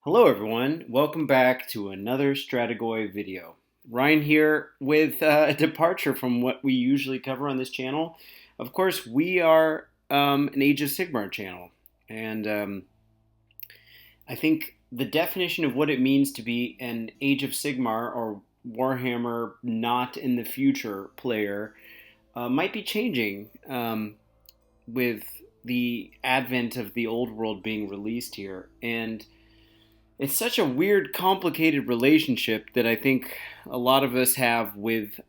Hello everyone, welcome back to another Strategoy video. Ryan here with a departure from what we usually cover on this channel. Of course, we are an Age of Sigmar channel, and I think the definition of what it means to be an Age of Sigmar or Warhammer not in the future player might be changing with the advent of the old world being released here. And it's such a weird, complicated relationship that I think a lot of us have with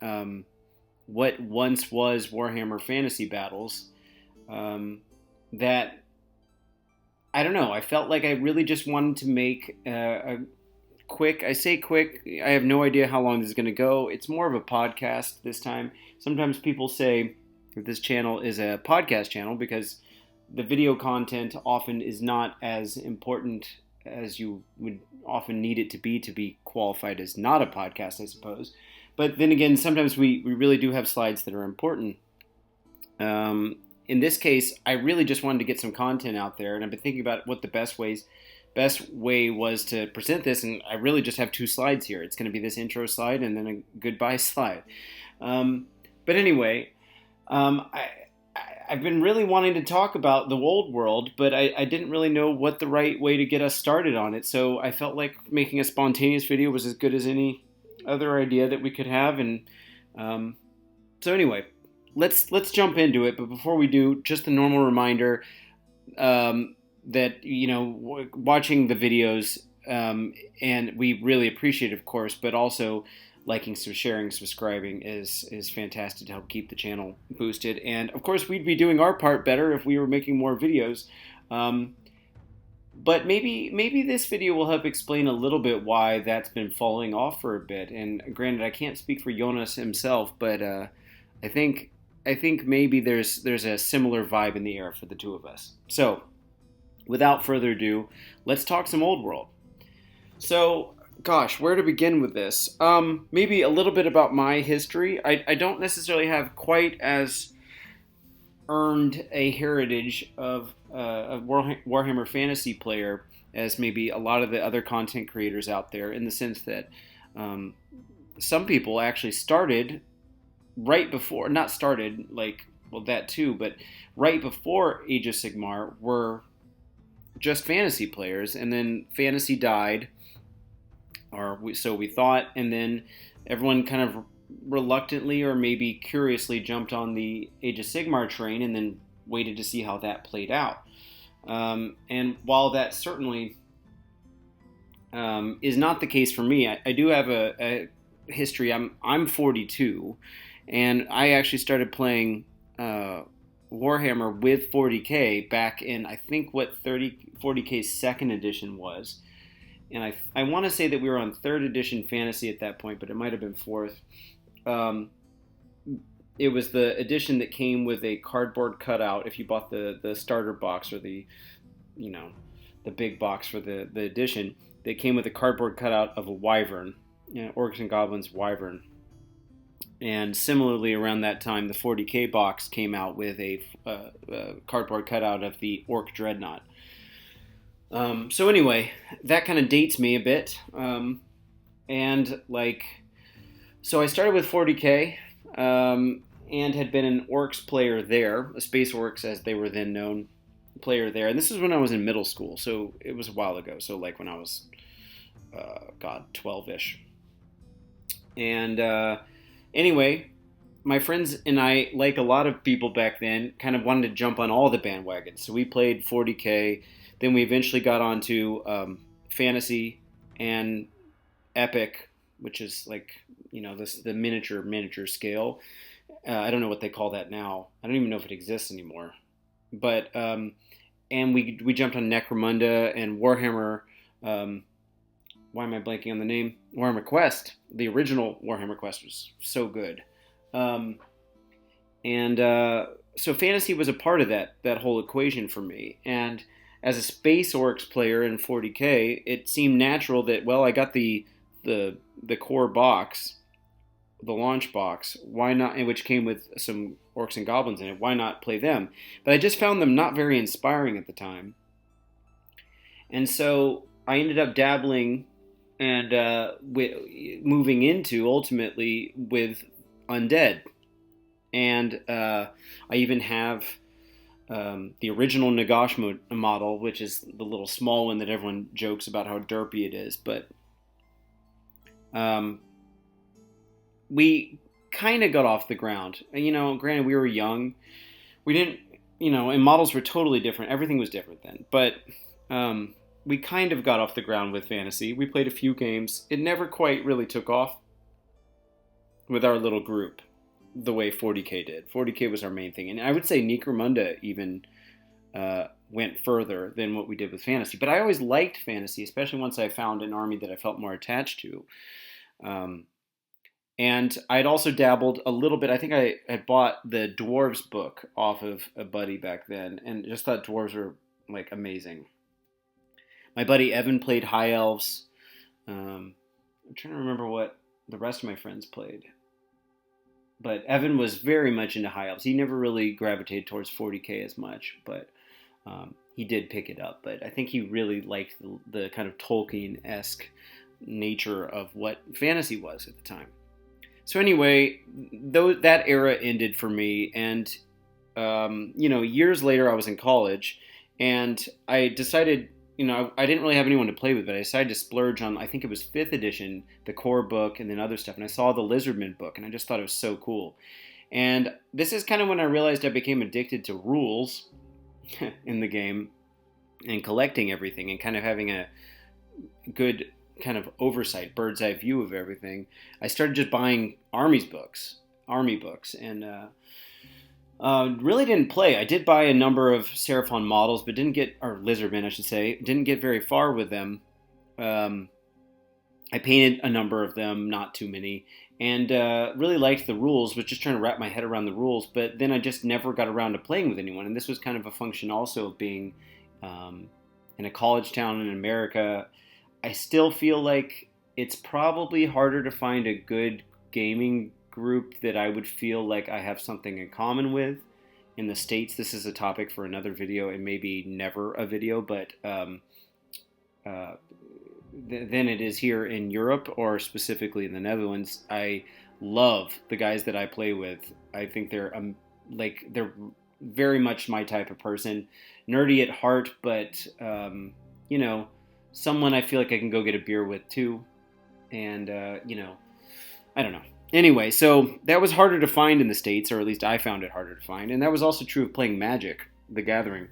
what once was Warhammer Fantasy Battles. That I don't know. I felt like I really just wanted to make a quick. I say quick. I have no idea how long this is going to go. It's more of a podcast this time. Sometimes people say that this channel is a podcast channel because the video content often is not as important as you would often need it to be qualified as not a podcast, I suppose. But then again, sometimes we really do have slides that are important. In this case, I really just wanted to get some content out there, and I've been thinking about what the best way was to present this, and I really just have two slides here. It's going to be this intro slide and then a goodbye slide. But anyway, I've been really wanting to talk about the old world, but I didn't really know what the right way to get us started on it. So I felt like making a spontaneous video was as good as any other idea that we could have. And so anyway, let's jump into it. But before we do, just a normal reminder that, watching the videos, and we really appreciate it, of course, but also liking, sharing, subscribing is fantastic to help keep the channel boosted. And of course, we'd be doing our part better if we were making more videos. But maybe this video will help explain a little bit why that's been falling off for a bit. And granted, I can't speak for Jonas himself, but I think maybe there's a similar vibe in the air for the two of us. So, without further ado, let's talk some old world. So, gosh, where to begin with this? Maybe a little bit about my history. I don't necessarily have quite as earned a heritage of a Warhammer Fantasy player as maybe a lot of the other content creators out there, in the sense that some people actually started right before, not started like, well, that too, but right before Age of Sigmar were just fantasy players, and then fantasy died, or so we thought, and then everyone kind of reluctantly or maybe curiously jumped on the Age of Sigmar train and then waited to see how that played out. And while that certainly is not the case for me, I do have a history. I'm 42, and I actually started playing Warhammer with 40k back in, I think, what 40k's second edition was. And I want to say that we were on 3rd edition fantasy at that point, but it might have been 4th. It was the edition that came with a cardboard cutout. If you bought the starter box, or the big box for the edition, they came with a cardboard cutout of a wyvern, Orcs and Goblins wyvern. And similarly, around that time, the 40k box came out with a cardboard cutout of the Orc Dreadnought. So anyway, that kind of dates me a bit. So I started with 40k, and had been an Orcs player there, a Space Orcs as they were then known, player there. And this is when I was in middle school, so it was a while ago. So like when I was, 12-ish. And anyway, my friends and I, like a lot of people back then, kind of wanted to jump on all the bandwagons. So we played 40k. Then we eventually got onto fantasy and epic, which is like, the miniature scale. I don't know what they call that now. I don't even know if it exists anymore. But and we jumped on Necromunda and Warhammer. Why am I blanking on the name? Warhammer Quest. The original Warhammer Quest was so good. So fantasy was a part of that whole equation for me. And as a Space Orcs player in 40k, it seemed natural that, well, I got the core box, the launch box, why not, which came with some Orcs and Goblins in it, why not play them? But I just found them not very inspiring at the time. And so I ended up dabbling and moving into ultimately with undead, and I even have the original Nagash model, which is the little small one that everyone jokes about how derpy it is, but we kind of got off the ground. And, granted, we were young. We didn't, and models were totally different. Everything was different then. But we kind of got off the ground with fantasy. We played a few games. It never quite really took off with our little group the way 40K did. 40K was our main thing. And I would say Necromunda even went further than what we did with fantasy. But I always liked fantasy, especially once I found an army that I felt more attached to. And I'd also dabbled a little bit. I think I had bought the Dwarves book off of a buddy back then, and just thought Dwarves were like amazing. My buddy Evan played High Elves. I'm trying to remember what the rest of my friends played. But Evan was very much into High Elves. He never really gravitated towards 40K as much, but he did pick it up. But I think he really liked the kind of Tolkien-esque nature of what fantasy was at the time. So anyway, that era ended for me, and years later I was in college, and I decided, I didn't really have anyone to play with, but I decided to splurge on, I think it was 5th edition, the core book, and then other stuff, and I saw the Lizardman book, and I just thought it was so cool. And this is kind of when I realized I became addicted to rules in the game, and collecting everything, and kind of having a good kind of oversight, bird's eye view of everything. I started just buying army books, and really didn't play. I did buy a number of Seraphon models, but or Lizardmen, I should say, didn't get very far with them. I painted a number of them, not too many, and really liked the rules, was just trying to wrap my head around the rules, but then I just never got around to playing with anyone, and this was kind of a function also of being in a college town in America. I still feel like it's probably harder to find a good gaming group that I would feel like I have something in common with in the States. This is a topic for another video, and maybe never a video, but than it is here in Europe, or specifically in the Netherlands. I love the guys that I play with. I think they're very much my type of person. Nerdy at heart, but someone I feel like I can go get a beer with too. And, I don't know. Anyway, so that was harder to find in the States, or at least I found it harder to find. And that was also true of playing Magic, the Gathering.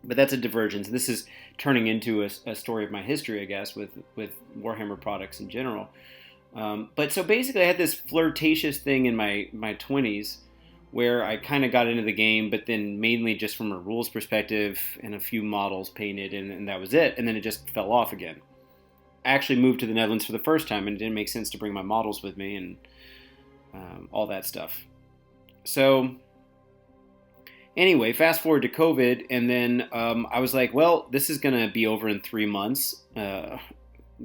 But that's a divergence. This is turning into a story of my history, I guess, with Warhammer products in general. But so basically I had this flirtatious thing in my 20s where I kind of got into the game, but then mainly just from a rules perspective and a few models painted, and that was it. And then it just fell off again. I actually moved to the Netherlands for the first time, and it didn't make sense to bring my models with me and all that stuff. So anyway, fast forward to COVID, and then I was like, well, this is going to be over in 3 months.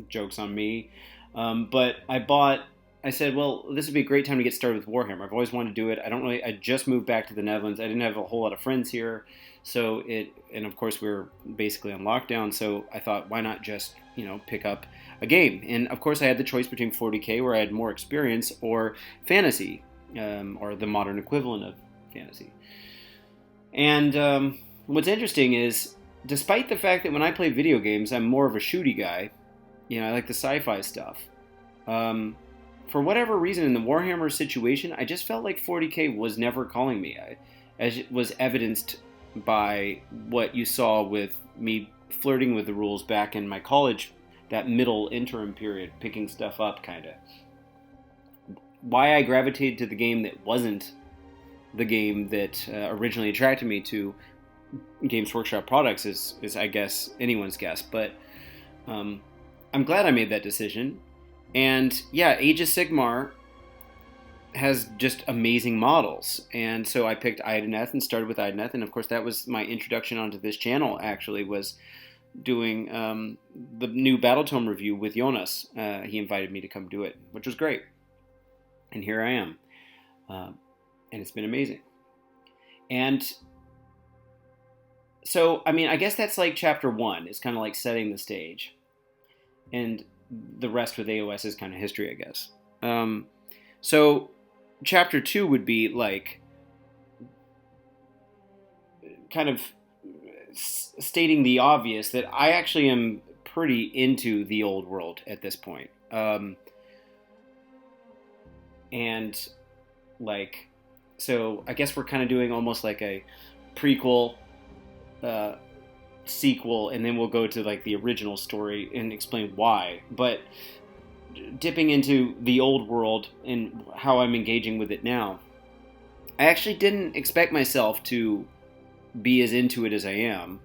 Joke's on me. But I said, well, this would be a great time to get started with Warhammer. I've always wanted to do it. I just moved back to the Netherlands. I didn't have a whole lot of friends here. And of course we were basically on lockdown. So I thought, why not just, pick up a game? And of course I had the choice between 40K, where I had more experience, or fantasy, or the modern equivalent of fantasy. And what's interesting is, despite the fact that when I play video games, I'm more of a shooty guy, I like the sci-fi stuff. For whatever reason, in the Warhammer situation, I just felt like 40K was never calling me, as it was evidenced by what you saw with me flirting with the rules back in my college, that middle interim period, picking stuff up, kind of. Why I gravitated to the game that wasn't the game that originally attracted me to Games Workshop products is I guess, anyone's guess. But I'm glad I made that decision. And yeah, Age of Sigmar has just amazing models. And so I picked Ideneth and started with Ideneth. And of course, that was my introduction onto this channel, actually, was doing the new Battletome review with Jonas. He invited me to come do it, which was great. And here I am. And it's been amazing. And so, I guess that's like chapter 1. It's kind of like setting the stage. and the rest with AOS is kind of history, I guess. So chapter 2 would be like kind of stating the obvious that I actually am pretty into the old world at this point. And like, so I guess we're kind of doing almost like a prequel, sequel, and then we'll go to like the original story and explain why. But dipping into the old world and how I'm engaging with it now, I actually didn't expect myself to be as into it as I am.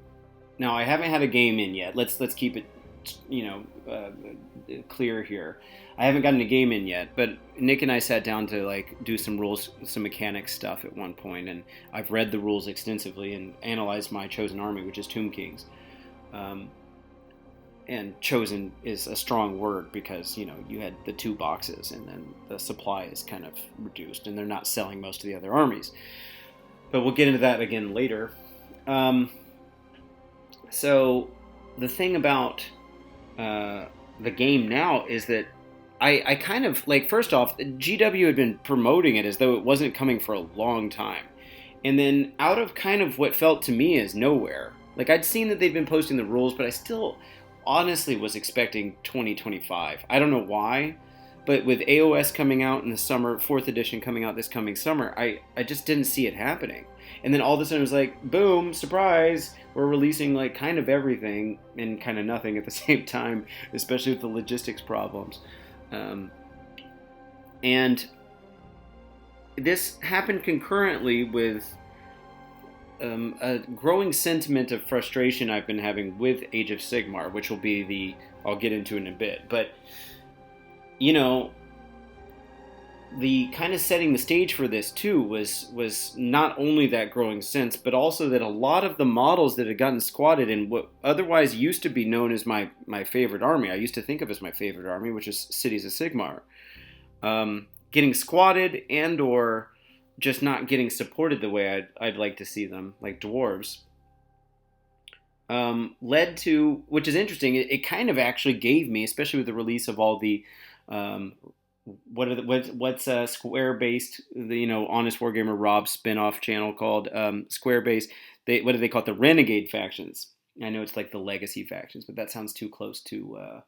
Now I haven't had a game in yet. Let's keep it, clear here. I haven't gotten a game in yet, but Nick and I sat down to like do some rules, some mechanics stuff at one point, and I've read the rules extensively and analyzed my chosen army, which is Tomb Kings. And chosen is a strong word because you had the 2 boxes, and then the supply is kind of reduced, and they're not selling most of the other armies. But we'll get into that again later. So the thing about the game now is that I kind of, like, first off, GW had been promoting it as though it wasn't coming for a long time. And then out of kind of what felt to me as nowhere, like, I'd seen that they'd been posting the rules, but I still honestly was expecting 2025. I don't know why, but with AOS coming out in the summer, 4th edition coming out this coming summer, I just didn't see it happening. And then all of a sudden it was like, boom, surprise, we're releasing like kind of everything and kind of nothing at the same time, especially with the logistics problems. And this happened concurrently with a growing sentiment of frustration I've been having with Age of Sigmar, which will be I'll get into in a bit. But, the kind of setting the stage for this too was not only that growing sense, but also that a lot of the models that had gotten squatted in what otherwise used to be known as my favorite army, I used to think of as my favorite army, which is Cities of Sigmar, getting squatted and or just not getting supported the way I'd like to see them, like dwarves, led to, which is interesting, it kind of actually gave me, especially with the release of all the what's Square based, the Honest Wargamer Rob spin-off channel called Square based, what do they call it, the Renegade factions. I know it's like the Legacy factions, but that sounds too close to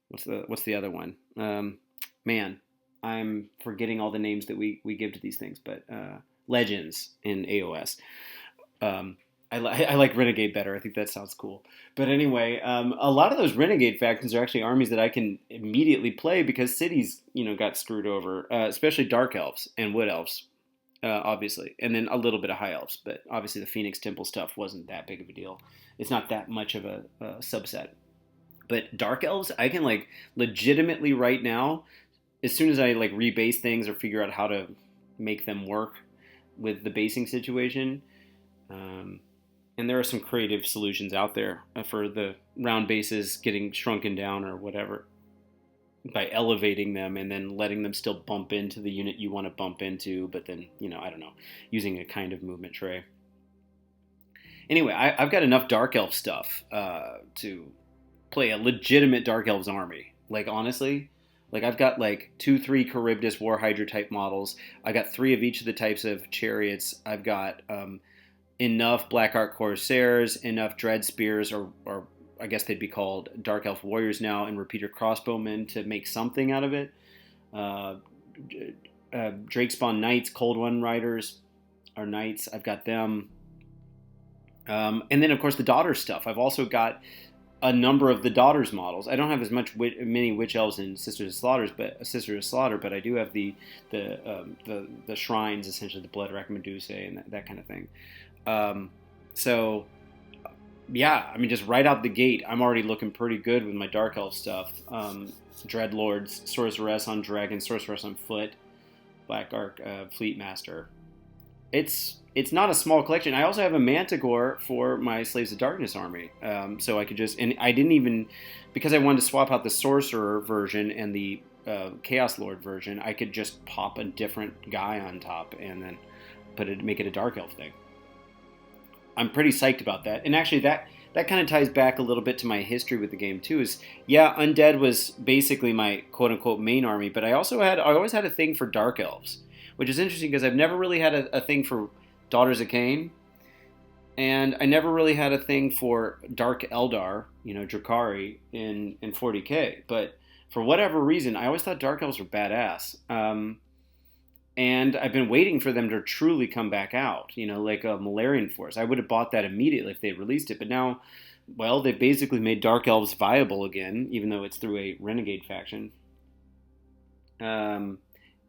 what's the other one, man, I'm forgetting all the names that we give to these things, but Legends in AOS. I like Renegade better. I think that sounds cool. But anyway, a lot of those Renegade factions are actually armies that I can immediately play because cities, got screwed over, especially Dark Elves and Wood Elves, obviously, and then a little bit of High Elves. But obviously the Phoenix Temple stuff wasn't that big of a deal. It's not that much of a subset. But Dark Elves, I can like legitimately right now, as soon as I like rebase things or figure out how to make them work with the basing situation. And there are some creative solutions out there for the round bases getting shrunken down or whatever by elevating them and then letting them still bump into the unit you want to bump into, but then, I don't know, using a kind of movement tray. Anyway, I've got enough Dark Elf stuff to play a legitimate Dark Elves army. Like, honestly, like I've got like 2-3 Charybdis War Hydra type models. I got 3 of each of the types of chariots. I've got enough Black Ark Corsairs, enough Dread Spears, or I guess they'd be called Dark Elf Warriors now, and Repeater Crossbowmen to make something out of it. Drakespawn Knights, Cold One Riders, are Knights. I've got them. And then, of course, the Daughters stuff. I've also got a number of the Daughters models. I don't have as many Witch Elves and Sisters of Slaughter, but I do have the shrines, essentially the Blood Rack Medusa and that kind of thing. So yeah, I mean, just right out the gate, I'm already looking pretty good with my Dark Elf stuff. Dreadlords, Sorceress on Dragon, Sorceress on Foot, Black Ark Fleet Master. It's not a small collection. I also have a Manticore for my Slaves of Darkness army. So I could just, and I didn't even, because I wanted to swap out the Sorcerer version and the Chaos Lord version, I could just pop a different guy on top and then make it a Dark Elf thing. I'm pretty psyched about that. And actually that kind of ties back a little bit to my history with the game too. Is yeah, undead was basically my quote unquote main army, but I always had a thing for dark elves, which is interesting because I've never really had a thing for daughters of Cain, and I never really had a thing for dark Eldar, Drakari in 40k. But for whatever reason, I always thought dark elves were badass. And I've been waiting for them to truly come back out, like a Malarian Force. I would have bought that immediately if they released it. But now, well, they've basically made Dark Elves viable again, even though it's through a Renegade faction. And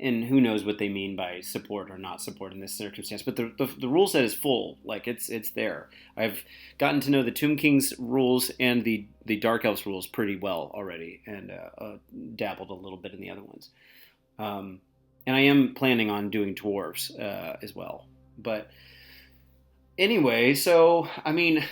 who knows what they mean by support or not support in this circumstance. But the rule set is full. Like, it's there. I've gotten to know the Tomb King's rules and the Dark Elves rules pretty well already, and dabbled a little bit in the other ones. And I am planning on doing dwarves as well. But anyway, so, I mean,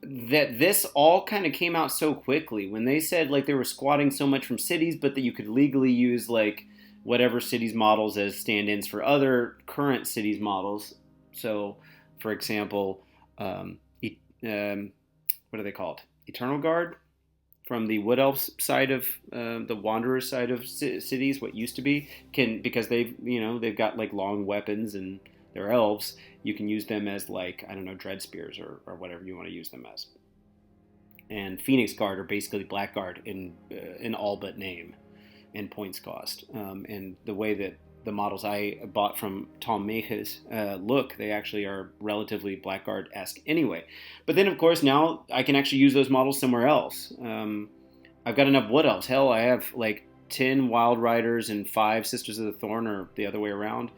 that this all kind of came out so quickly when they said, like, they were squatting so much from cities, but that you could legally use, like, whatever cities models as stand-ins for other current cities models. So, for example, what are they called? Eternal Guard? From the Wood Elves side of the Wanderers side of cities, what used to be, because they've got like long weapons and they're elves, you can use them as, like, I don't know, dread spears or whatever you want to use them as. And Phoenix Guard are basically Blackguard in all but name and points cost. And the way that the models I bought from Tom Meches look, they actually are relatively Blackguard-esque anyway. But then, of course, now I can actually use those models somewhere else. I've got enough Wood Elves. Hell, I have like 10 Wild Riders and 5 Sisters of the Thorn, or the other way around.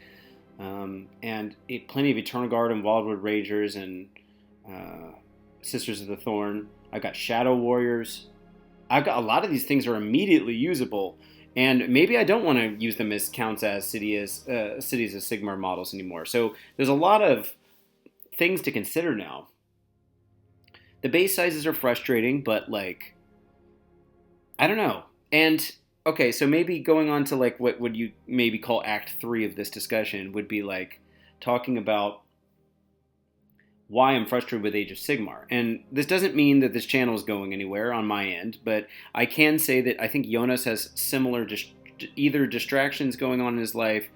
And plenty of Eternal Guard and Wildwood Ragers and Sisters of the Thorn. I've got Shadow Warriors. I've got a lot of these things are immediately usable. And maybe I don't want to use them as counts as cities of Sigmar models anymore. So there's a lot of things to consider now. The base sizes are frustrating, but, like, I don't know. And okay, so maybe going on to, like, what would you maybe call Act 3 of this discussion would be, like, talking about why I'm frustrated with Age of Sigmar. And this doesn't mean that this channel is going anywhere on my end, but I can say that I think Jonas has similar either distractions going on in his life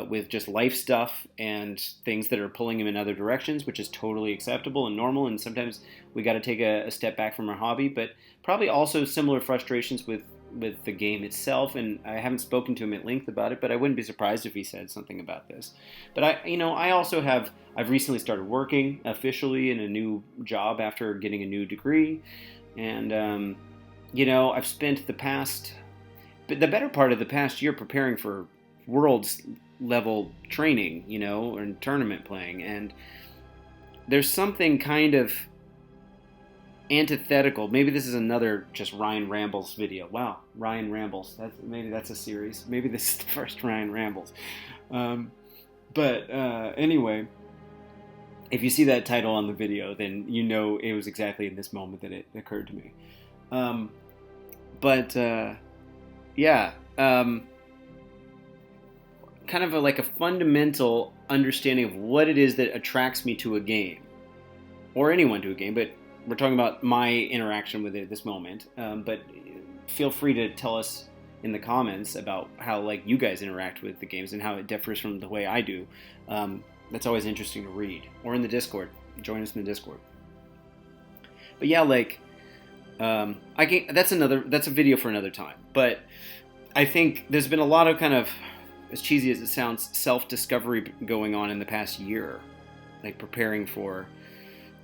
with just life stuff and things that are pulling him in other directions, which is totally acceptable and normal, and sometimes we got to take a step back from our hobby, but probably also similar frustrations with the game itself. And I haven't spoken to him at length about it, but I wouldn't be surprised if he said something about this. But I've recently started working officially in a new job after getting a new degree, and I've spent the better part of the past year preparing for Worlds level training, and tournament playing, and there's something kind of antithetical. Maybe this is another just Ryan Rambles video. Wow, Ryan Rambles. Maybe that's a series. Maybe this is the first Ryan Rambles. Anyway, if you see that title on the video, then you know it was exactly in this moment that it occurred to me. Kind of like a fundamental understanding of what it is that attracts me to a game, or anyone to a game, but we're talking about my interaction with it at this moment. But feel free to tell us in the comments about how, like, you guys interact with the games and how it differs from the way I do. That's always interesting to read. Or in the Discord. Join us in the Discord. But yeah, like, that's a video for another time. But I think there's been a lot of kind of, as cheesy as it sounds, self-discovery going on in the past year. Like preparing for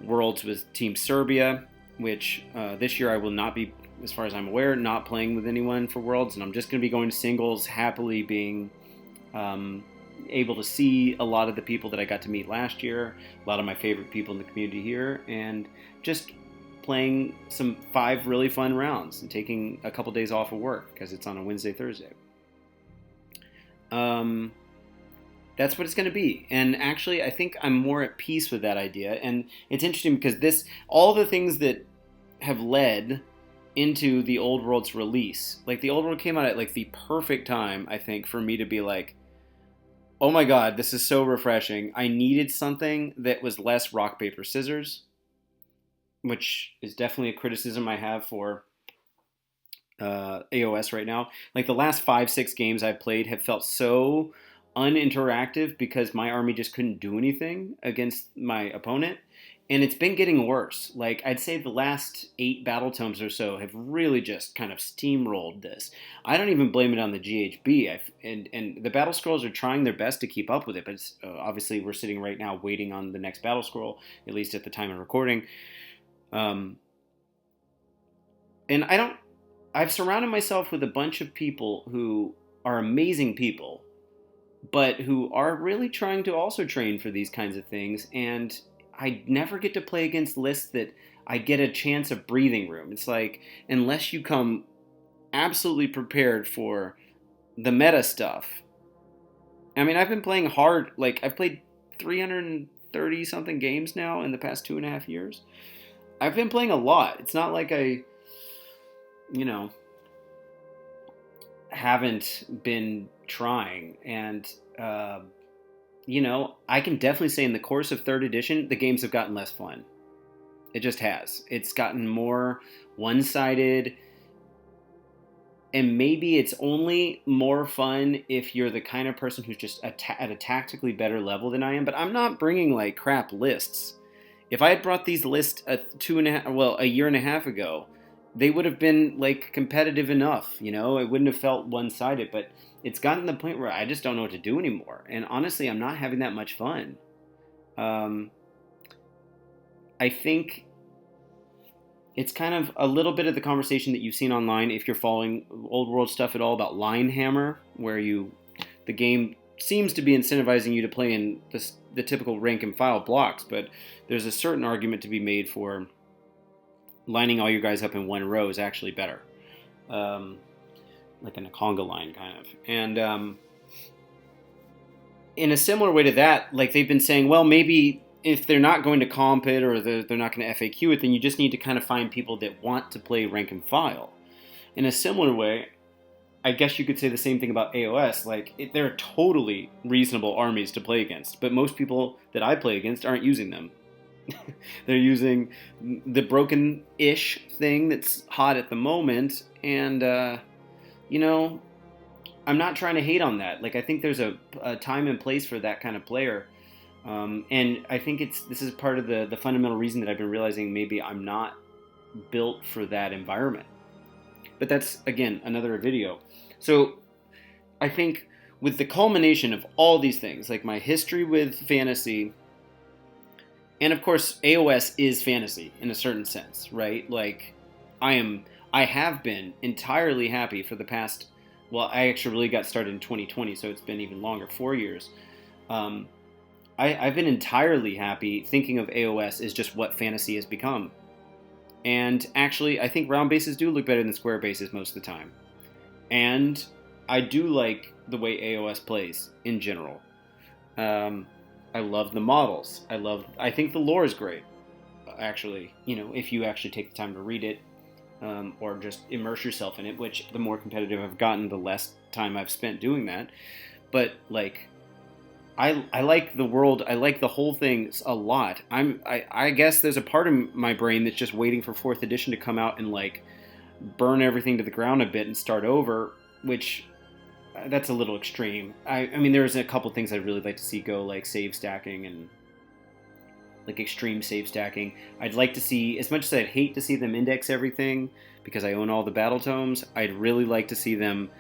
Worlds with Team Serbia, which this year I will not be, as far as I'm aware, not playing with anyone for Worlds, and I'm just going to be going to singles, happily being able to see a lot of the people that I got to meet last year, a lot of my favorite people in the community here, and just playing 5 really fun rounds and taking a couple days off of work because it's on a Wednesday, Thursday. That's what it's going to be. And actually, I think I'm more at peace with that idea. And it's interesting because all the things that have led into the Old World's release, like the Old World came out at like the perfect time, I think, for me to be like, Oh my god, this is so refreshing. I needed something that was less rock, paper, scissors, which is definitely a criticism I have for AOS right now. Like the last 5, 6 games I've played have felt so uninteractive because my army just couldn't do anything against my opponent. And it's been getting worse. Like I'd say the last 8 battle tomes or so have really just kind of steamrolled this. I don't even blame it on the GHB. And the battle scrolls are trying their best to keep up with it, but obviously we're sitting right now waiting on the next battle scroll, at least at the time of recording. Um, and I've surrounded myself with a bunch of people who are amazing people, but who are really trying to also train for these kinds of things. And I never get to play against lists that I get a chance of breathing room. It's like, unless you come absolutely prepared for the meta stuff. I mean, I've been playing hard. Like, I've played 330 something games now in the past 2.5 years. I've been playing a lot. It's not like I, you know, haven't been trying. And, I can definitely say in the course of 3rd edition, the games have gotten less fun. It just has. It's gotten more one-sided. And maybe it's only more fun if you're the kind of person who's just at a tactically better level than I am. But I'm not bringing like crap lists. If I had brought these lists a year and a half ago, they would have been like competitive enough. It wouldn't have felt one-sided. But it's gotten to the point where I just don't know what to do anymore. And honestly, I'm not having that much fun. I think it's kind of a little bit of the conversation that you've seen online if you're following old world stuff at all about line hammer, where the game seems to be incentivizing you to play in the typical rank and file blocks, but there's a certain argument to be made for lining all your guys up in one row is actually better. Like in a conga line kind of. And in a similar way to that, like they've been saying, well, maybe if they're not going to comp it or they're not going to FAQ it, then you just need to kind of find people that want to play rank and file. In a similar way, I guess you could say the same thing about AOS. Like, they're totally reasonable armies to play against, but most people that I play against aren't using them. They're using the broken-ish thing that's hot at the moment, and, I'm not trying to hate on that. Like, I think there's a time and place for that kind of player. And I think this is part of the fundamental reason that I've been realizing maybe I'm not built for that environment. But that's, again, another video. So I think with the culmination of all these things, like my history with fantasy, and of course AOS is fantasy in a certain sense, right? Like I have been entirely happy for the past, well, I actually really got started in 2020, so it's been even longer, 4 years. I've been entirely happy thinking of AOS as just what fantasy has become. And actually, I think round bases do look better than square bases most of the time. And I do like the way AOS plays in general. I love the models. I think the lore is great, actually. If you actually take the time to read it, or just immerse yourself in it, which the more competitive I've gotten, the less time I've spent doing that. But, like, I like the world. I like the whole thing a lot. I guess there's a part of my brain that's just waiting for 4th edition to come out and like burn everything to the ground a bit and start over, which that's a little extreme. I mean, there's a couple things I'd really like to see go, like save stacking and like extreme save stacking. I'd like to see, as much as I'd hate to see them index everything because I own all the battle tomes, I'd really like to see them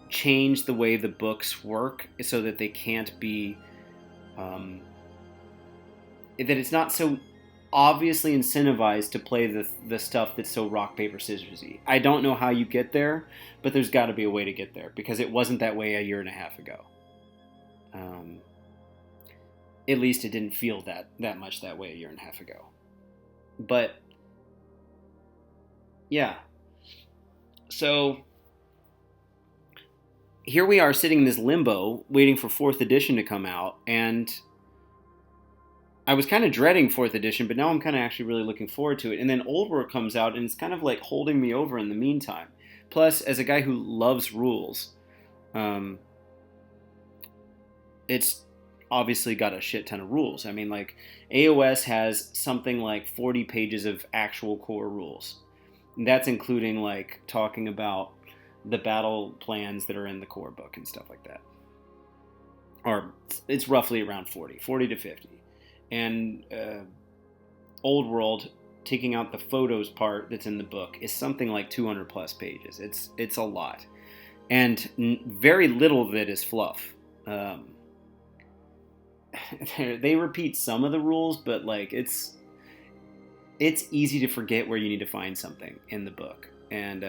change the way the books work so that they can't be that it's not so obviously incentivized to play the stuff that's so rock paper scissorsy. I don't know how you get there, but there's got to be a way to get there because it wasn't that way a year and a half ago. At least it didn't feel that much that way a year and a half ago. But yeah, so here we are sitting in this limbo waiting for 4th edition to come out, and I was kind of dreading 4th edition, but now I'm kind of actually really looking forward to it. And then Old World comes out, and it's kind of like holding me over in the meantime. Plus, as a guy who loves rules, it's obviously got a shit ton of rules. I mean, like, AOS has something like 40 pages of actual core rules. And that's including, like, talking about the battle plans that are in the core book and stuff like that. Or it's roughly around 40 to 50. And Old World, taking out the photos part that's in the book, is something like 200 plus pages. It's a lot. And very little of it is fluff. They repeat some of the rules, but like it's easy to forget where you need to find something in the book. And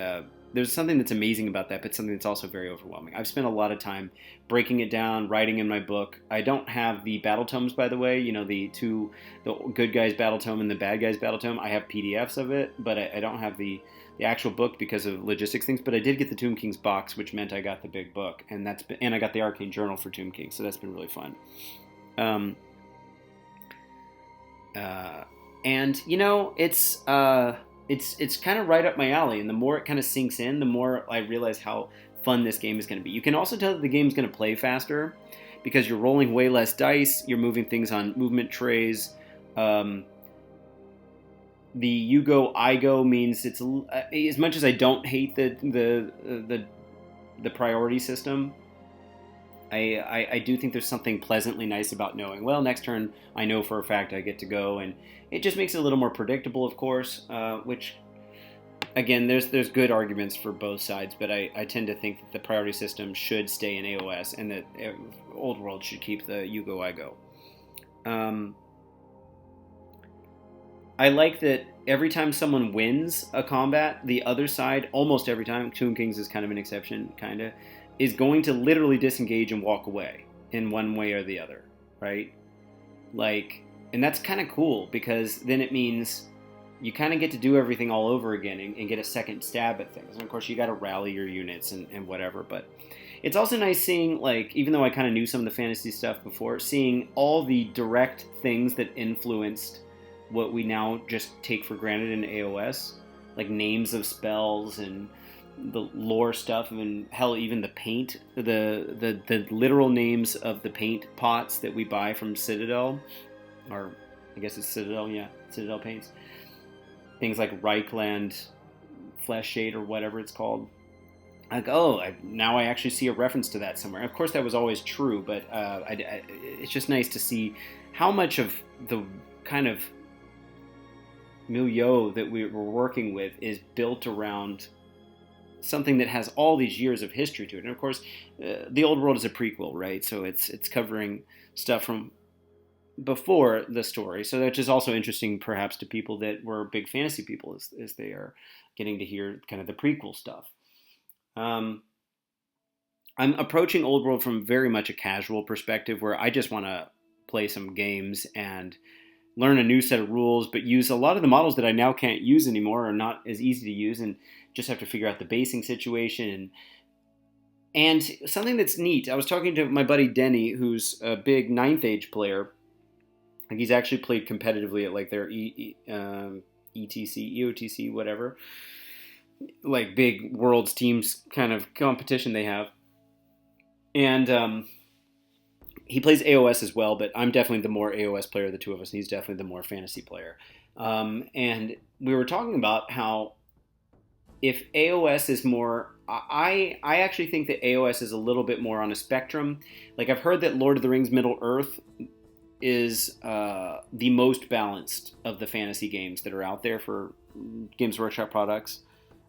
there's something that's amazing about that, but something that's also very overwhelming. I've spent a lot of time breaking it down, writing in my book. I don't have the battle tomes, by the way, you know, the good guys battle tome and the bad guys battle tome. I have PDFs of it, but I don't have the actual book because of logistics things. But I did get the Tomb Kings box, which meant I got the big book, and I got the Arcane Journal for Tomb Kings, so that's been really fun. And you know, it's kind of right up my alley, and the more it kind of sinks in, the more I realize how fun this game is going to be. You can also tell that the game's going to play faster because you're rolling way less dice, you're moving things on movement trays. The you go, I go means it's as much as I don't hate the priority system. I do think there's something pleasantly nice about knowing, well, next turn I know for a fact I get to go, and it just makes it a little more predictable, of course, which, again, there's good arguments for both sides, but I tend to think that the priority system should stay in AOS, and that Old World should keep the you go, I go. I like that every time someone wins a combat, the other side, almost every time, Tomb Kings is kind of an exception, kind of, is going to literally disengage and walk away in one way or the other, right? Like, and that's kind of cool, because then it means you kind of get to do everything all over again and get a second stab at things. And of course, you got to rally your units and whatever, but it's also nice seeing, like, even though I kind of knew some of the fantasy stuff before, seeing all the direct things that influenced what we now just take for granted in AOS, like names of spells and the lore stuff, and hell, even the paint, the literal names of the paint pots that we buy from Citadel, or I guess it's Citadel, yeah, Citadel paints. Things like Reichland Flesh Shade or whatever it's called. Like, oh, now I actually see a reference to that somewhere. Of course, that was always true, but it's just nice to see how much of the kind of milieu that we were working with is built around something that has all these years of history to it. And of course, the Old World is a prequel, right? So it's covering stuff from before the story. So that's just also interesting, perhaps, to people that were big fantasy people, as they are getting to hear kind of the prequel stuff. I'm approaching Old World from very much a casual perspective, where I just want to play some games and learn a new set of rules, but use a lot of the models that I now can't use anymore, are not as easy to use, and just have to figure out the basing situation. And something that's neat, I was talking to my buddy Denny, who's a big 9th Age player. Like, he's actually played competitively at like their ETC, EOTC, whatever, like big world's teams kind of competition they have. And he plays AOS as well, but I'm definitely the more AOS player of the two of us, and he's definitely the more fantasy player. And we were talking about how if AOS is more, I actually think that AOS is a little bit more on a spectrum. Like, I've heard that Lord of the Rings Middle-earth is the most balanced of the fantasy games that are out there for Games Workshop products.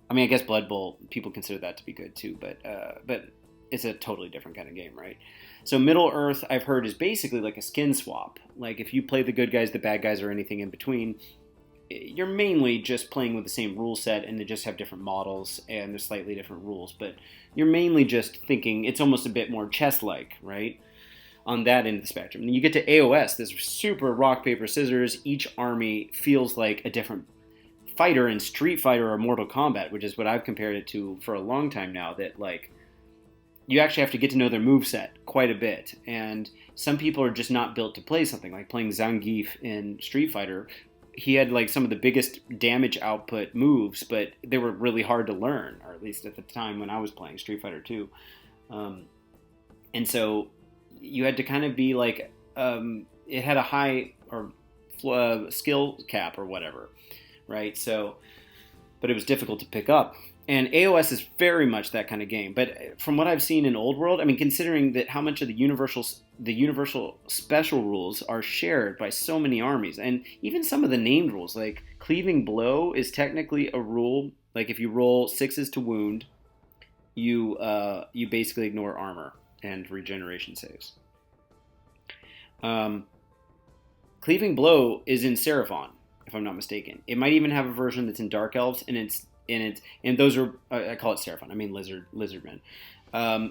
I mean, I guess Blood Bowl, people consider that to be good too, but it's a totally different kind of game, right? So Middle-earth, I've heard, is basically like a skin swap. Like, if you play the good guys, the bad guys, or anything in between, you're mainly just playing with the same rule set, and they just have different models and there's slightly different rules, but you're mainly just thinking it's almost a bit more chess-like, right? On that end of the spectrum. And you get to AOS, this super rock, paper, scissors. Each army feels like a different fighter in Street Fighter or Mortal Kombat, which is what I've compared it to for a long time now, that, like, you actually have to get to know their moveset quite a bit. And some people are just not built to play something like playing Zangief in Street Fighter. He had like some of the biggest damage output moves, but they were really hard to learn, or at least at the time when I was playing Street Fighter 2. And so you had to kind of be like, it had a high or skill cap or whatever, right? So, but it was difficult to pick up. And AOS is very much that kind of game. But from what I've seen in Old World, I mean, considering that how much of the universal special rules are shared by so many armies, and even some of the named rules, like cleaving blow is technically a rule. Like if you roll sixes to wound, you basically ignore armor and regeneration saves. Cleaving blow is in Seraphon, if I'm not mistaken. It might even have a version that's in Dark Elves, and those are I call it Seraphon. I mean Lizardmen.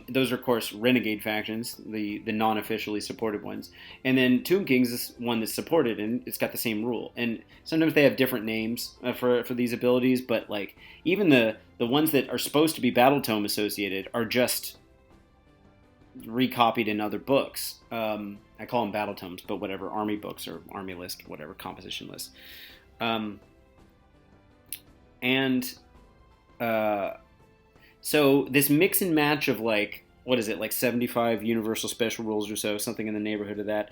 Those are, of course, renegade factions, the non-officially supported ones. And then Tomb Kings is one that's supported, and it's got the same rule. And sometimes they have different names for these abilities, but like even the ones that are supposed to be Battle Tome associated are just recopied in other books. I call them Battle Tomes, but whatever, army books or army list, whatever, composition list. So this mix and match of like, what is it, like 75 universal special rules or so, something in the neighborhood of that,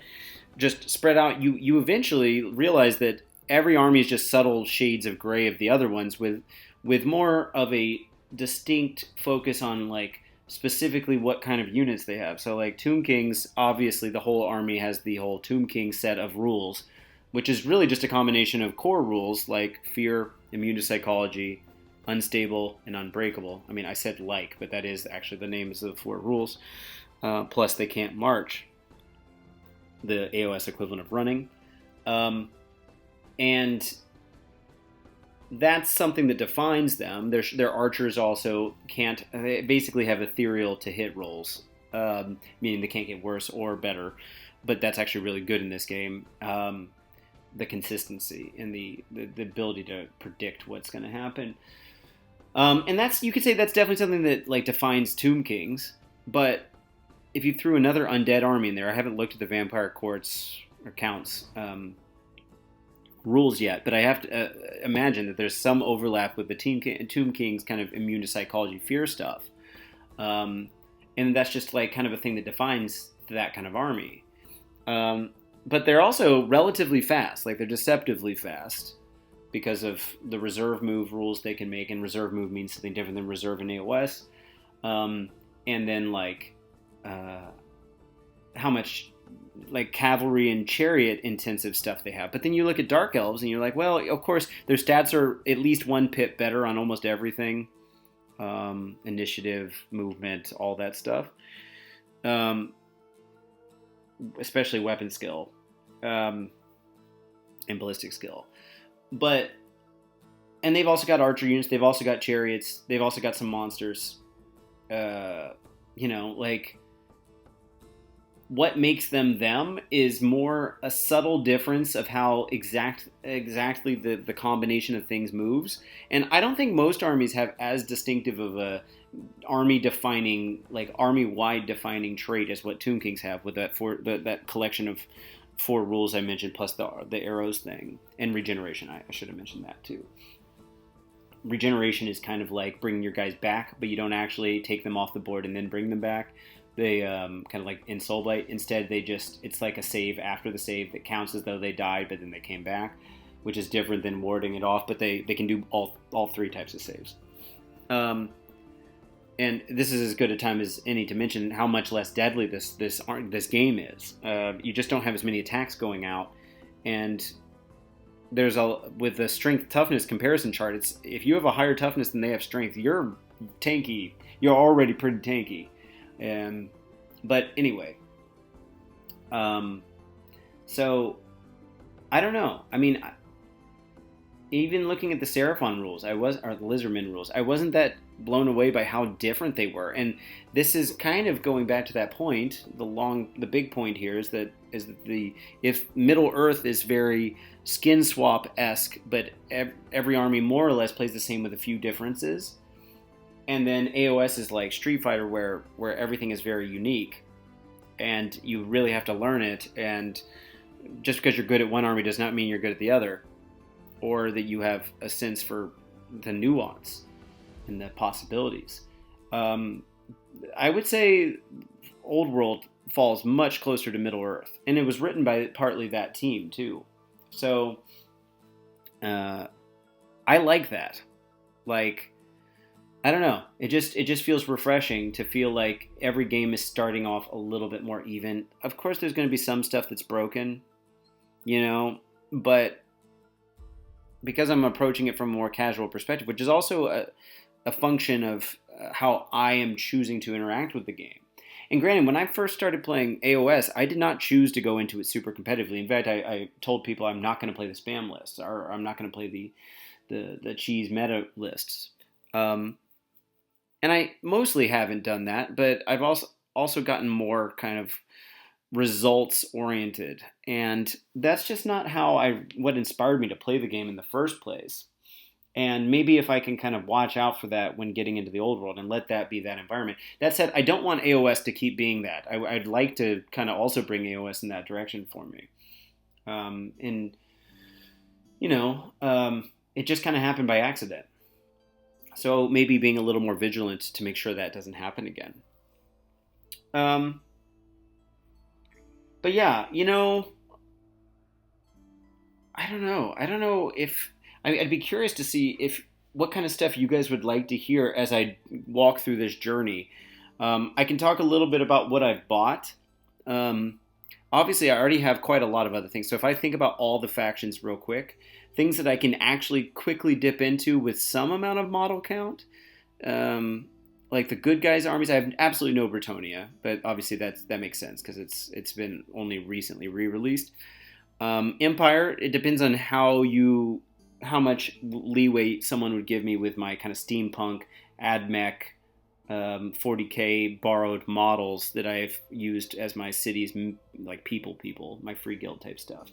just spread out, you eventually realize that every army is just subtle shades of gray of the other ones with more of a distinct focus on like specifically what kind of units they have. So like Tomb Kings, obviously the whole army has the whole Tomb King set of rules, which is really just a combination of core rules like fear, immune to psychology, unstable, and unbreakable. I mean, I said like, but that is actually the names of the 4 rules. Plus, they can't march, the AOS equivalent of running. And that's something that defines them. Their archers also can't, they basically have ethereal to hit rolls, meaning they can't get worse or better, but that's actually really good in this game. The consistency and the ability to predict what's going to happen. And that's, you could say that's definitely something that like defines Tomb Kings. But if you threw another undead army in there, I haven't looked at the Vampire Courts or Counts rules yet, but I have to imagine that there's some overlap with the Tomb Kings kind of immune to psychology fear stuff. And that's just like kind of a thing that defines that kind of army. But they're also relatively fast, like they're deceptively fast because of the reserve move rules they can make, and reserve move means something different than reserve in AOS. And then like how much like cavalry and chariot intensive stuff they have. But then you look at Dark Elves and you're like, well, of course their stats are at least 1 pip better on almost everything. Initiative, movement, all that stuff. Especially weapon skill and ballistic skill. And they've also got archer units, they've also got chariots, they've also got some monsters. Like what makes them is more a subtle difference of how exactly the combination of things moves. And I don't think most armies have as distinctive of a army-wide defining trait as what Tomb Kings have with that collection of 4 rules I mentioned, plus the arrows thing and regeneration. I should have mentioned that too. Regeneration is kind of like bringing your guys back, but you don't actually take them off the board and then bring them back. They kind of like in Soulblight. Instead, it's like a save after the save that counts as though they died, but then they came back, which is different than warding it off. But they can do all 3 types of saves. And this is as good a time as any to mention how much less deadly this game is. You just don't have as many attacks going out, and with the strength toughness comparison chart, it's if you have a higher toughness than they have strength, you're tanky. You're already pretty tanky. But anyway, so I don't know. I mean, even looking at the Seraphon rules, or the Lizardmen rules, I wasn't that blown away by how different they were. And this is kind of going back to that point. The big point here is that if Middle Earth is very skin swap-esque, but every army more or less plays the same with a few differences. And then AOS is like Street Fighter, where everything is very unique, and you really have to learn it. And just because you're good at one army does not mean you're good at the other, or that you have a sense for the nuance and the possibilities. I would say Old World falls much closer to Middle Earth, and it was written by partly that team too. So I like that. Like, I don't know. It just feels refreshing to feel like every game is starting off a little bit more even. Of course, there's going to be some stuff that's broken, but because I'm approaching it from a more casual perspective, which is also a function of how I am choosing to interact with the game. And granted, when I first started playing AOS, I did not choose to go into it super competitively. In fact, I told people I'm not going to play the spam lists, or I'm not going to play the cheese meta lists. And I mostly haven't done that, but I've also gotten more kind of results oriented, and that's just not what inspired me to play the game in the first place. And maybe if I can kind of watch out for that when getting into the old world and let that be that environment. That said, I don't want AOS to keep being that. I'd like to kind of also bring AOS in that direction for me. It just kind of happened by accident. So maybe being a little more vigilant to make sure that doesn't happen again. But yeah, I don't know. I don't know if I'd be curious to see what kind of stuff you guys would like to hear as I walk through this journey. I can talk a little bit about what I've bought. Obviously, I already have quite a lot of other things. So if I think about all the factions real quick, things that I can actually quickly dip into with some amount of model count, like the good guys' armies, I have absolutely no Bretonia, but obviously that makes sense because it's been only recently re-released. Empire, it depends on how much leeway someone would give me with my kind of steampunk, admech, 40k borrowed models that I've used as my cities, like people, my free guild type stuff.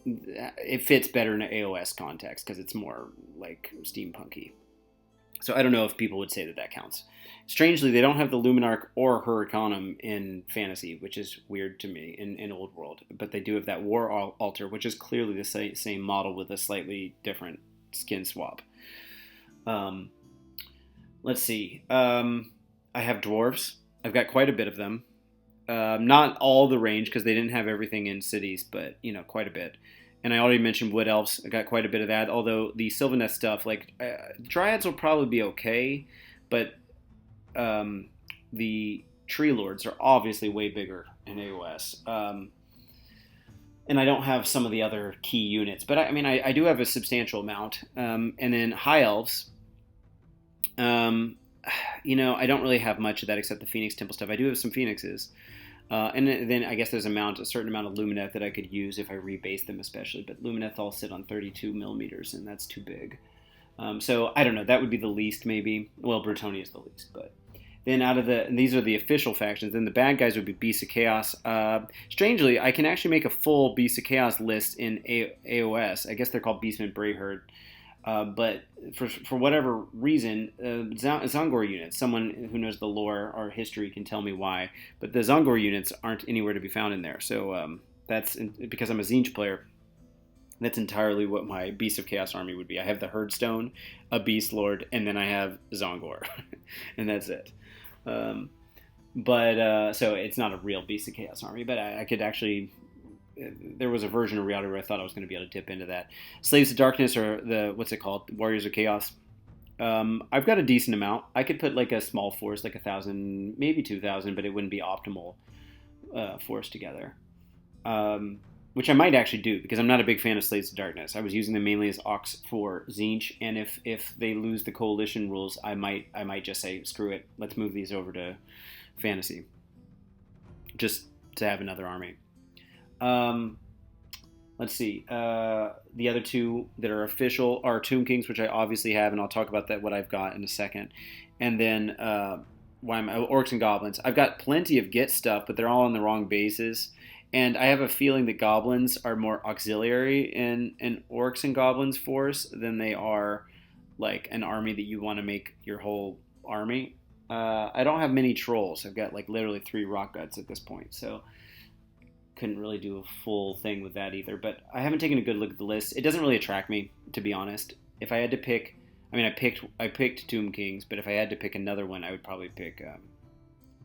It fits better in an AOS context because it's more like steampunky. So I don't know if people would say that counts. Strangely, they don't have the Luminarch or Hurricanum in Fantasy, which is weird to me in Old World. But they do have that War Altar, which is clearly the same model with a slightly different skin swap. Let's see. I have dwarves. I've got quite a bit of them. Not all the range because they didn't have everything in cities, but quite a bit. And I already mentioned wood elves. I got quite a bit of that. Although the Sylvaneth stuff, like dryads, will probably be okay, but the tree lords are obviously way bigger in AOS. And I don't have some of the other key units, but I do have a substantial amount. And then high elves. I don't really have much of that except the Phoenix Temple stuff. I do have some Phoenixes. And then I guess there's a certain amount of Lumineth that I could use if I rebase them especially. But Lumineth all sit on 32 millimeters, and that's too big. So I don't know. That would be the least maybe. Well, Bretonia is the least. But then and these are the official factions. Then the bad guys would be Beasts of Chaos. Strangely, I can actually make a full Beasts of Chaos list in AOS. I guess they're called Beastmen Brayherd. But for whatever reason, Zongor units, someone who knows the lore or history can tell me why, but the Zongor units aren't anywhere to be found in there. So that's because I'm a Tzeentch player. That's entirely what my Beast of Chaos army would be. I have the Herdstone, a Beast Lord, and then I have Zongor, and that's it. So it's not a real Beast of Chaos army, but I could actually... There was a version of reality where I thought I was going to be able to dip into that. Slaves of Darkness, or Warriors of Chaos. I've got a decent amount. I could put like a small force, like 1,000, maybe 2,000, but it wouldn't be optimal force together. Which I might actually do because I'm not a big fan of Slaves of Darkness. I was using them mainly as Ox for Tzeentch, and if they lose the coalition rules, I might just say screw it. Let's move these over to Fantasy, just to have another army. Let's see. The other two that are official are Tomb Kings, which I obviously have, and I'll talk about what I've got in a second. And then Orcs and Goblins. I've got plenty of Git stuff, but they're all on the wrong bases. And I have a feeling that Goblins are more auxiliary in Orcs and Goblins force than they are like an army that you want to make your whole army. I don't have many Trolls. I've got like literally 3 Rock Guts at this point, so... couldn't really do a full thing with that either, but I haven't taken a good look at the list. It doesn't really attract me, to be honest. If I had to pick, I picked Tomb Kings, but if I had to pick another one, I would probably pick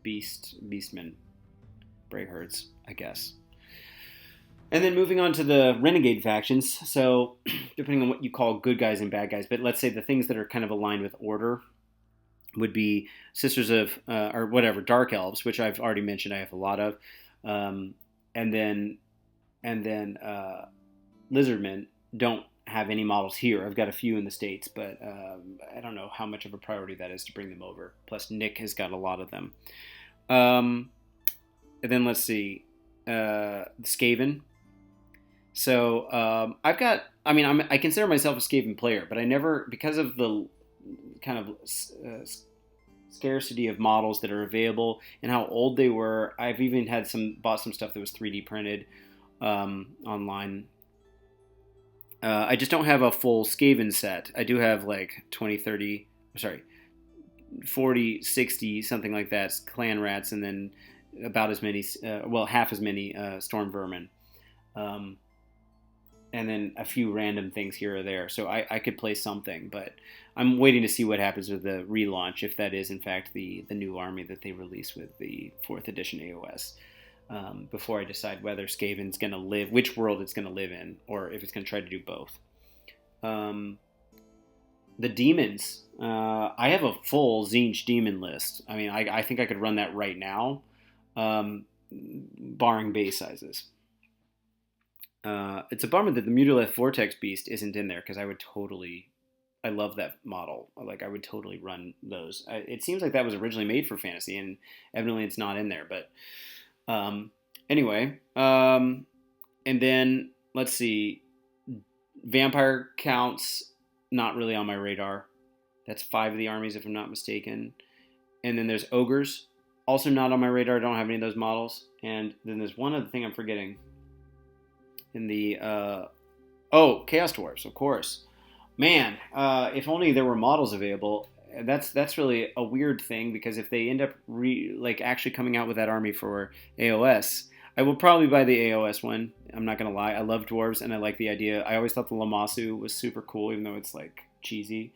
beastmen, Brayherds, I guess. And then moving on to the renegade factions. So depending on what you call good guys and bad guys, but let's say the things that are kind of aligned with order would be Sisters of or whatever, Dark Elves, which I've already mentioned. I have a lot of, and then Lizardmen don't have any models here. I've got a few in the States, but I don't know how much of a priority that is to bring them over. Plus, Nick has got a lot of them. And then let's see, Skaven. So I've got. I mean, I consider myself a Skaven player, but I never, because of the kind of scarcity of models that are available and how old they were. I've even had bought some stuff that was 3D printed online. I just don't have a full Skaven set. I do have like 20, 30, sorry, 40, 60, something like that, clan rats, and then about as many, half as many storm vermin. And then a few random things here or there. So I could play something, but I'm waiting to see what happens with the relaunch, if that is in fact the new army that they release with the 4th edition AOS, before I decide whether Skaven's going to live, which world it's going to live in, or if it's going to try to do both. The demons, I have a full Tzeentch demon list. I mean, I think I could run that right now, barring base sizes. It's a bummer that the Mutalith Vortex Beast isn't in there, because I love that model. Like, I would totally run those. It seems like that was originally made for fantasy, and evidently it's not in there. But anyway, and then let's see, Vampire counts, not really on my radar. That's 5 of the armies, if I'm not mistaken. And then there's Ogres, also not on my radar. I don't have any of those models. And then there's one other thing I'm forgetting. In the Chaos Dwarves, of course. Man, if only there were models available. That's really a weird thing, because if they end up actually coming out with that army for AOS, I will probably buy the AOS one. I'm not gonna lie, I love dwarves and I like the idea. I always thought the Lamassu was super cool, even though it's like cheesy.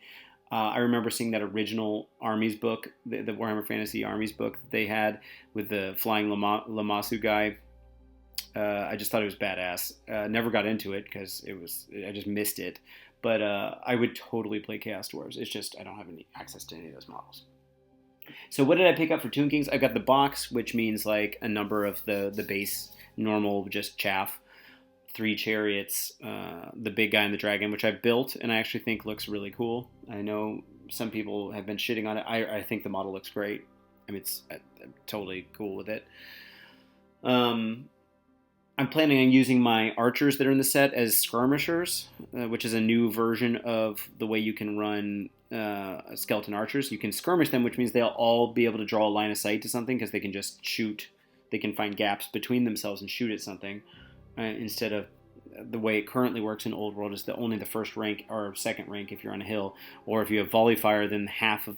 I remember seeing that original armies book, the Warhammer Fantasy armies book that they had with the flying Lamassu guy. I just thought it was badass. Never got into it because I just missed it. But I would totally play Chaos Dwarves. It's just I don't have any access to any of those models. So what did I pick up for Tomb Kings? I got the box, which means like a number of the base normal just chaff, 3 chariots, the big guy and the dragon, which I built and I actually think looks really cool. I know some people have been shitting on it. I think the model looks great. I mean, I'm totally cool with it. I'm planning on using my archers that are in the set as skirmishers, which is a new version of the way you can run skeleton archers. You can skirmish them, which means they'll all be able to draw a line of sight to something, because they can just shoot. They can find gaps between themselves and shoot at something, instead of the way it currently works in Old World is only the first rank or second rank if you're on a hill, or if you have volley fire, then half of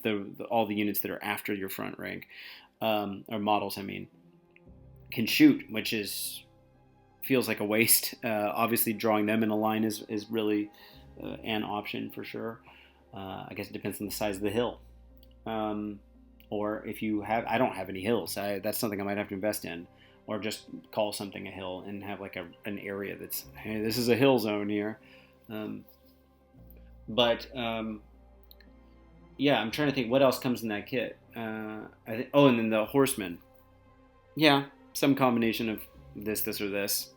all the units that are after your front rank, or models, I mean, can shoot, which feels like a waste. Obviously, drawing them in a line is really an option for sure. I guess it depends on the size of the hill. Or if you have, I don't have any hills. That's something I might have to invest in. Or just call something a hill and have like an area that's, hey, this is a hill zone here. Yeah, I'm trying to think what else comes in that kit. And then the horsemen. Yeah, some combination of this, or this.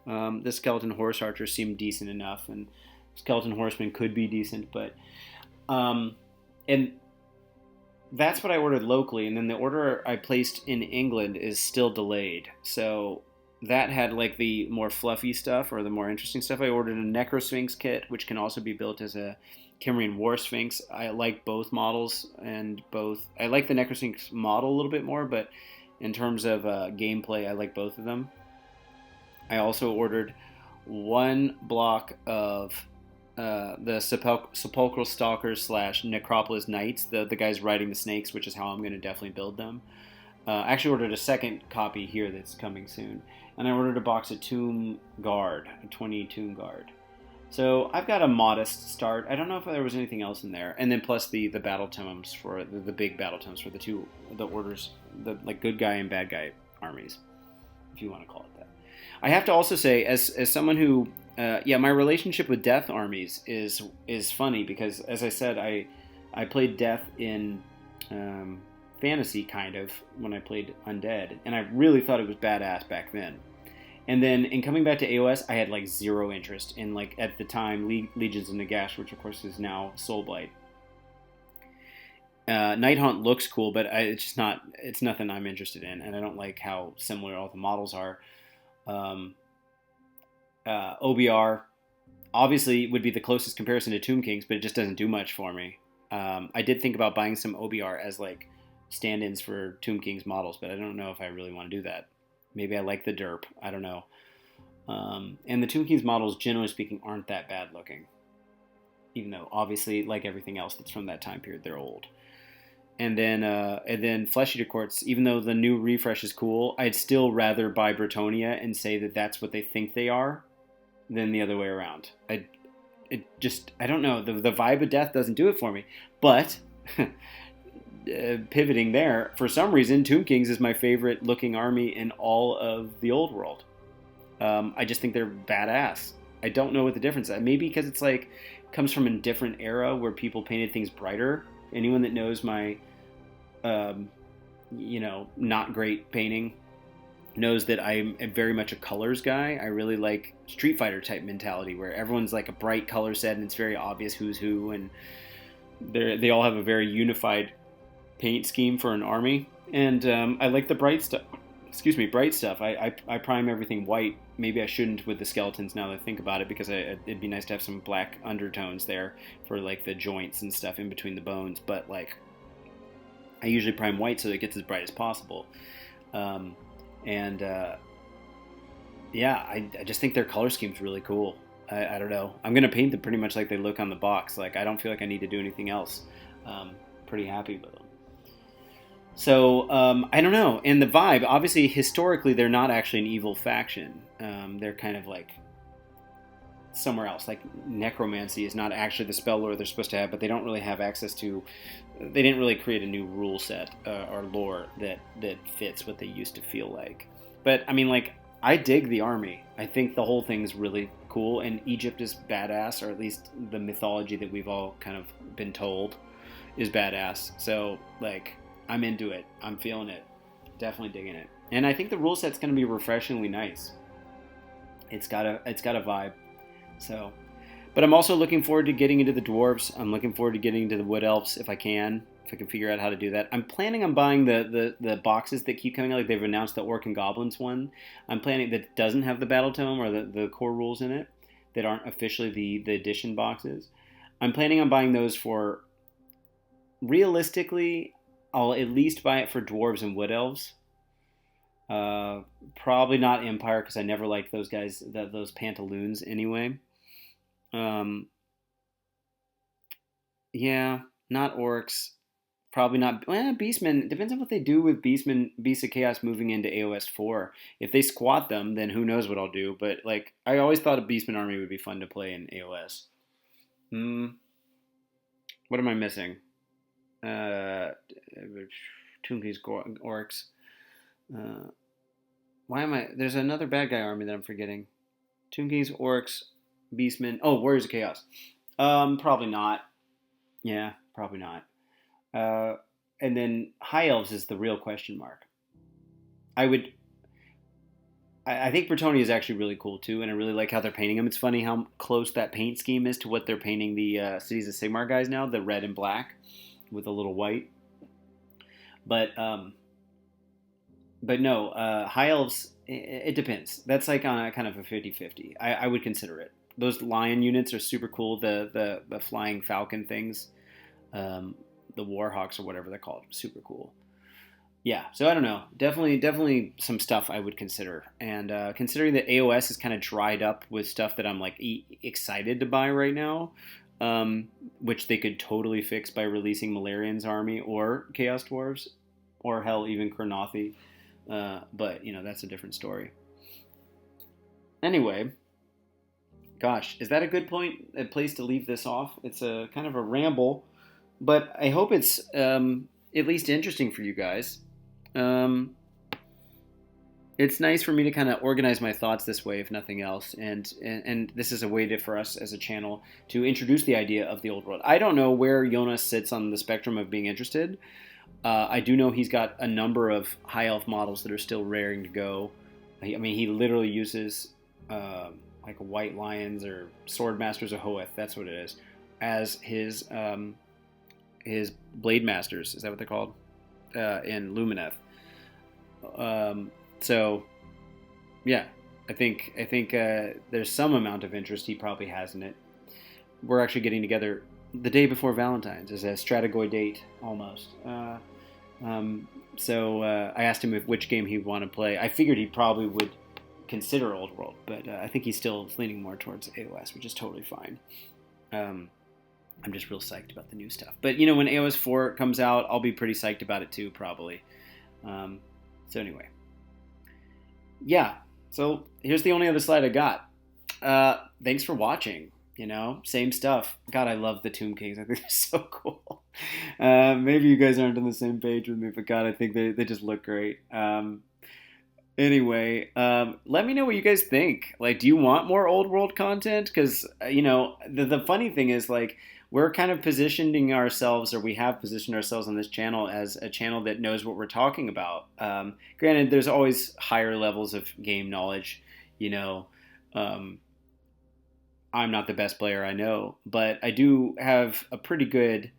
The skeleton horse archers seem decent enough, and skeleton horsemen could be decent, but and that's what I ordered locally, and then the order I placed in England is still delayed. So that had like the more fluffy stuff, or the more interesting stuff. I ordered a Necrosphinx kit, which can also be built as a Cimmerian War Sphinx. I like both models, I like the Necrosphinx model a little bit more, but in terms of gameplay, I like both of them. I also ordered 1 block of the Sepulchral Stalkers / Necropolis Knights, the guys riding the snakes, which is how I'm going to definitely build them. I actually ordered a second copy here that's coming soon. And I ordered a box of Tomb Guard, a 20 Tomb Guard. So I've got a modest start. I don't know if there was anything else in there, and then plus the battle tomes for the big battle tomes for the orders, the like good guy and bad guy armies, if you want to call it that. I have to also say, as someone who, my relationship with death armies is funny because, as I said, I played death in fantasy kind of when I played undead, and I really thought it was badass back then. And then in coming back to AOS, I had like zero interest in, like, at the time, Legions of Nagash, which of course is now Soulblight. Night Hunt looks cool, but it's nothing I'm interested in, and I don't like how similar all the models are. OBR obviously would be the closest comparison to Tomb Kings, but it just doesn't do much for me. I did think about buying some OBR as like stand-ins for Tomb Kings models, but I don't know if I really want to do that. Maybe I like the derp. I don't know. And the Tomb Kings models, generally speaking, aren't that bad looking. Even though, obviously, like everything else that's from that time period, they're old. And then Flesh Eater Courts, even though the new refresh is cool, I'd still rather buy Bretonia and say that that's what they think they are than the other way around. I don't know. The vibe of death doesn't do it for me. But... pivoting there, for some reason, Tomb Kings is my favorite looking army in all of the old world. I just think they're badass. I don't know what the difference is. Maybe because it's like comes from a different era where people painted things brighter. Anyone that knows my, not great painting knows that I'm very much a colors guy. I really like Street Fighter type mentality where everyone's like a bright color set and it's very obvious who's who, and they all have a very unified paint scheme for an army, and I like the bright stuff. Bright stuff. I prime everything white. Maybe I shouldn't with the skeletons now that I think about it, because it'd be nice to have some black undertones there for like the joints and stuff in between the bones. But like, I usually prime white so that it gets as bright as possible. I just think their color scheme's really cool. I don't know. I'm gonna paint them pretty much like they look on the box. Like, I don't feel like I need to do anything else. Pretty happy with them. So, I don't know. And the vibe, obviously, historically, they're not actually an evil faction. They're kind of like somewhere else. Like, necromancy is not actually the spell lore they're supposed to have, but they don't really have access to... They didn't really create a new rule set or lore that fits what they used to feel like. But, I mean, like, I dig the army. I think the whole thing's really cool, and Egypt is badass, or at least the mythology that we've all kind of been told is badass. So, like... I'm into it. I'm feeling it. Definitely digging it. And I think the rule set's going to be refreshingly nice. It's got a vibe. So, but I'm also looking forward to getting into the dwarves. I'm looking forward to getting into the wood elves if I can figure out how to do that. I'm planning on buying the boxes that keep coming out. Like they've announced the orc and goblins one. I'm planning that doesn't have the battle tome or the core rules in it, that aren't officially the edition boxes. I'm planning on buying those for, realistically, I'll at least buy it for dwarves and wood elves. Probably not Empire, because I never liked those guys, those pantaloons anyway. Yeah, not orcs. Probably not. Well, Beastmen. Depends on what they do with Beastmen, Beasts of Chaos moving into AOS 4. If they squat them, then who knows what I'll do. But like, I always thought a Beastman army would be fun to play in AOS. What am I missing? Tomb Kings orcs. Why am I? There's another bad guy army that I'm forgetting. Tomb Kings orcs, Beastmen. Oh, Warriors of Chaos. Probably not. Yeah, probably not. And then High Elves is the real question mark. I think Bretonia is actually really cool too, and I really like how they're painting them. It's funny how close that paint scheme is to what they're painting the Cities of Sigmar guys now, the red and black with a little white. But no, High Elves, it depends. That's like on a kind of a 50-50. I would consider it. Those lion units are super cool. The flying falcon things, the Warhawks or whatever they're called, super cool. Yeah, so I don't know. Definitely some stuff I would consider. And considering that AOS is kind of dried up with stuff that I'm like excited to buy right now, which they could totally fix by releasing Malarian's army or Chaos Dwarves, or hell, even Kurnothi. But, that's a different story. Anyway, Gosh, is that a good point? A place to leave this off? It's a kind of a ramble, but I hope it's at least interesting for you guys. Um, it's nice for me to kind of organize my thoughts this way, if nothing else, and this is a way to, for us as a channel to introduce the idea of the old world. I don't know where Jonas sits on the spectrum of being interested. I do know he's got a number of high elf models that are still raring to go. I mean, he literally uses like white lions or sword masters of Hoeth. That's what it is, as his blade masters. Is that what they're called in Lumineth? So, yeah, I think there's some amount of interest he probably has in it. We're actually getting together the day before Valentine's as a Stratagoy date almost. So I asked him which game he'd want to play. I figured he probably would consider Old World, but I think he's still leaning more towards AOS, which is totally fine. I'm just real psyched about the new stuff. But you know, when AOS 4 comes out, I'll be pretty psyched about it too, probably. So anyway. Yeah, so here's the only other slide I got. Thanks for watching. You know, same stuff. God, I love the Tomb Kings. I think they're so cool. Maybe you guys aren't on the same page with me, but God, I think they just look great. Anyway, let me know what you guys think. Like, do you want more old world content? Because, you know, the funny thing is, like, we're kind of positioning ourselves, or we have positioned ourselves on this channel as a channel that knows what we're talking about. Granted, there's always higher levels of game knowledge, you know. I'm not the best player, I know, but I do have a pretty good,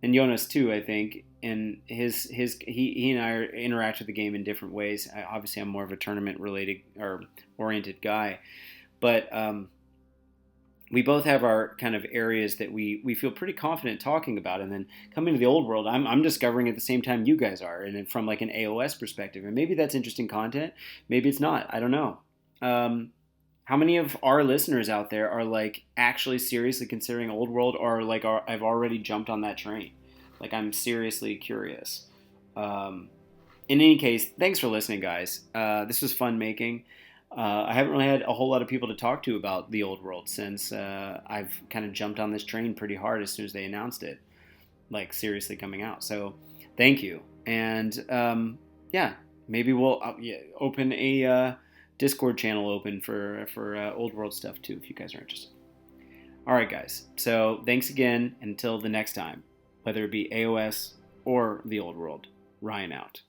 and Jonas too, I think, and he and I interact with the game in different ways. Obviously, I'm more of a tournament related or oriented guy, but we both have our kind of areas that we feel pretty confident talking about. And then coming to the old world, I'm discovering at the same time you guys are, and from like an AOS perspective, and maybe that's interesting content, maybe it's not. I don't know. How many of our listeners out there are like actually seriously considering old world, or like I've already jumped on that train? Like, I'm seriously curious. In any case, thanks for listening, guys. This was fun making. I haven't really had a whole lot of people to talk to about the old world since I've kind of jumped on this train pretty hard as soon as they announced it, like seriously coming out. So thank you. And yeah, maybe we'll open a Discord channel open for old world stuff too, if you guys are interested. All right, guys. So thanks again. Until the next time, whether it be AOS or the old world, Ryan out.